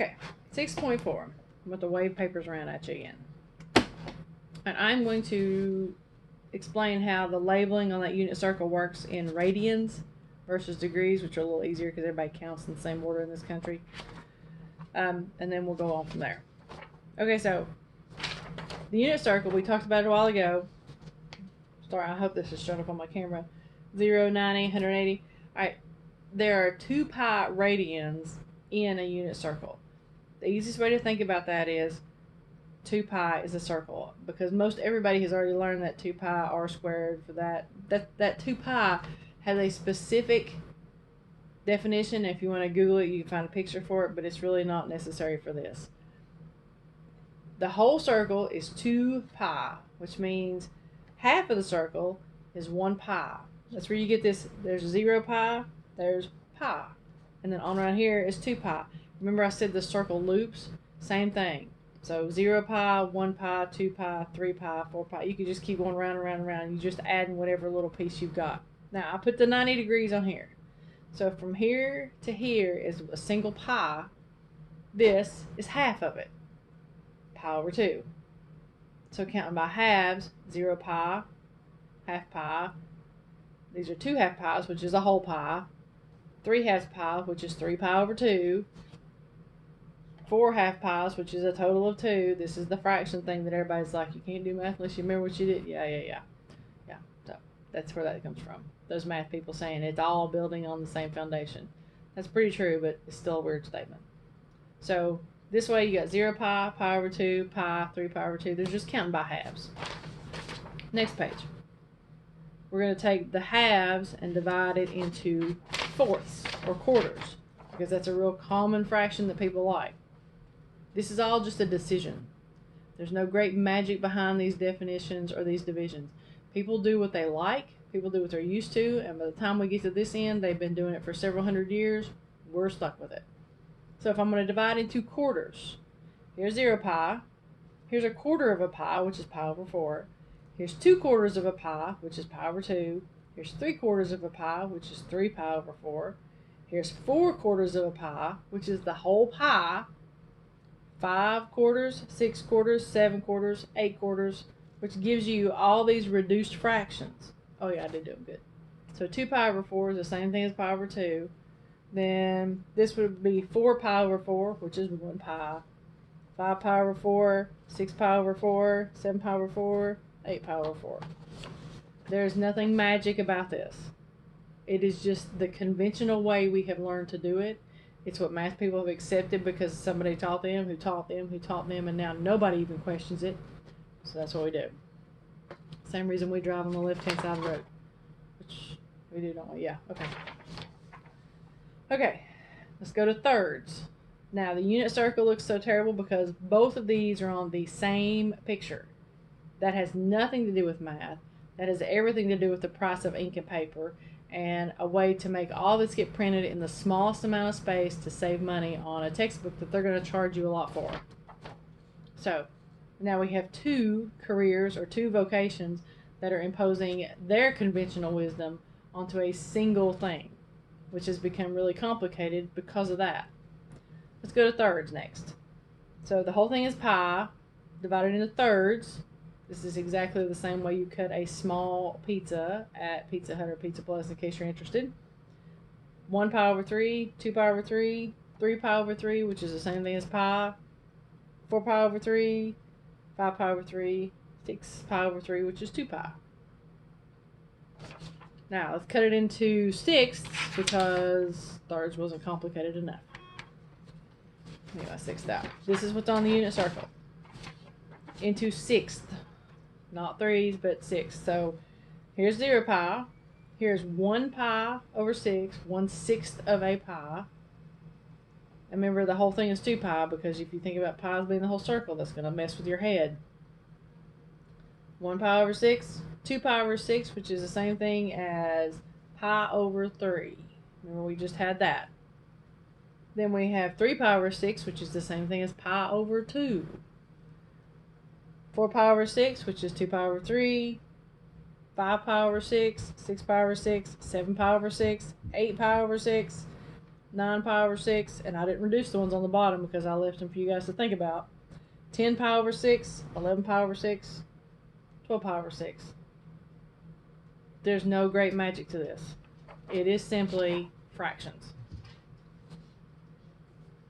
Okay, 6.4. I'm going to wave papers around at you again. And I'm going to explain how the labeling on that unit circle works in radians versus degrees, which are a little easier because everybody counts in the same order in this country. And then we'll go on from there. Okay, so the unit circle, we talked about it a while ago. Sorry, I hope this is showing up on my camera. 0, 90, 180. All right, there are 2 pi radians in a unit circle. The easiest way to think about that is 2 pi is a circle, because most everybody has already learned that 2 pi r squared for that 2 pi has a specific definition. If you want to Google it, you can find a picture for it, but it's really not necessary for this. The whole circle is 2 pi, which means half of the circle is 1 pi. That's where you get this. There's 0 pi, there's pi, and then on around here is 2 pi. Remember I said the circle loops? Same thing. So 0 pi, 1 pi, 2 pi, 3 pi, 4 pi. You can just keep going round and round and round. You just add in whatever little piece you've got. Now I put the 90 degrees on here. So from here to here is a single pi. This is half of it. Pi over 2. So counting by halves, 0 pi, half pi. These are 2 half pies, which is a whole pi. 3 half pi, which is 3 pi over 2. 4 half pies, which is a total of 2. This is the fraction thing that everybody's like, you can't do math unless you remember what you did. Yeah. So that's where that comes from. Those math people saying it's all building on the same foundation. That's pretty true, but it's still a weird statement. So this way you got 0 pi, pi over 2, pi, 3 pi over 2. They're just counting by halves. Next page. We're going to take the halves and divide it into fourths or quarters, because that's a real common fraction that people like. This is all just a decision. There's no great magic behind these definitions or these divisions. People do what they like. People do what they're used to. And by the time we get to this end, they've been doing it for several hundred years. We're stuck with it. So if I'm going to divide into quarters, here's 0 pi. Here's a quarter of a pi, which is pi over 4. Here's 2 quarters of a pi, which is pi over 2. Here's 3 quarters of a pi, which is 3 pi over 4. Here's 4 quarters of a pi, which is the whole pi. 5 quarters, 6 quarters, 7 quarters, 8 quarters, which gives you all these reduced fractions. Oh yeah, I did do them good. So 2 pi over 4 is the same thing as pi over 2. Then this would be 4 pi over 4, which is 1 pi. 5 pi over 4, 6 pi over 4, 7 pi over 4, 8 pi over 4. There's nothing magic about this. It is just the conventional way we have learned to do it. It's what math people have accepted because somebody taught them, who taught them, who taught them, and now nobody even questions it. So that's what we do. Same reason we drive on the left-hand side of the road. Which we do, don't we? Yeah, okay. Okay, let's go to thirds. Now, the unit circle looks so terrible because both of these are on the same picture. That has nothing to do with math. That has everything to do with the price of ink and paper, and a way to make all this get printed in the smallest amount of space to save money on a textbook that they're going to charge you a lot for. So now we have 2 careers or 2 vocations that are imposing their conventional wisdom onto a single thing, which has become really complicated because of that. Let's go to thirds next. So the whole thing is pi divided into thirds. This is exactly the same way you cut a small pizza at Pizza Hut or Pizza Plus in case you're interested. 1 pi over 3, 2 pi over 3, 3 pi over 3, which is the same thing as pi, 4 pi over 3, 5 pi over 3, 6 pi over 3, which is 2 pi. Now, let's cut it into sixths because thirds wasn't complicated enough. Anyway, sixth out. This is what's on the unit circle. Into sixth. Not threes, but sixth. So here's 0 pi. Here's 1 pi over 6, 1/6 of a pi. And remember, the whole thing is 2 pi because if you think about pi as being the whole circle, that's going to mess with your head. 1 pi over 6, 2 pi over 6, which is the same thing as pi over 3. Remember, we just had that. Then we have 3 pi over 6, which is the same thing as pi over 2. 4 pi over 6, which is 2 pi over 3. 5 pi over 6, 6 pi over 6, 7 pi over 6, 8 pi over 6, 9 pi over 6, and I didn't reduce the ones on the bottom because I left them for you guys to think about. 10 pi over 6, 11 pi over 6, 12 pi over 6. There's no great magic to this. It is simply fractions.